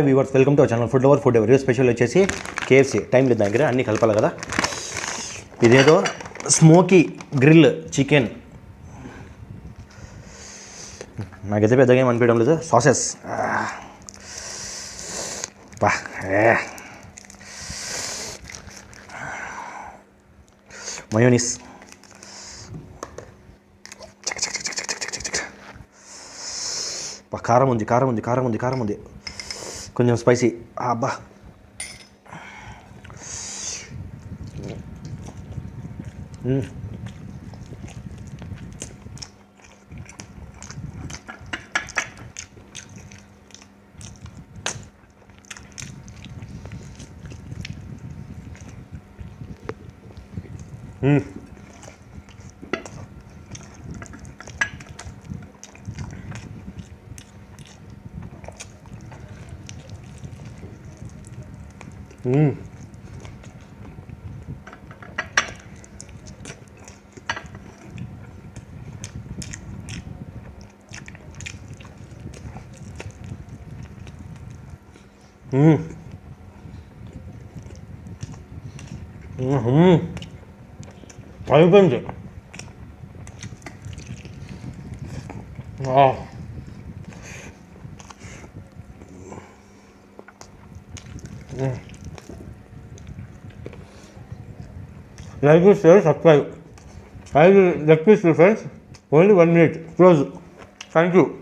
Viewers welcome to our channel food lover food ever special వచ్చేసి KFC time లేదు దగ్గర అన్నీ కలపాలి కదా. ఇదేదో స్మోకీ గ్రిల్ చికెన్ నాకైతే పెద్దగా ఏం అనిపించడం లేదు. సాసెస్ బా మయోనీస్ కారం ఉంది కారం ఉంది కారం ఉంది కారం ఉంది కొంచెం స్పైసీ. అబ్బా అయిపోయింది. Like, share, subscribe. I will let me see friends. Only 1 minute. Close. Thank you.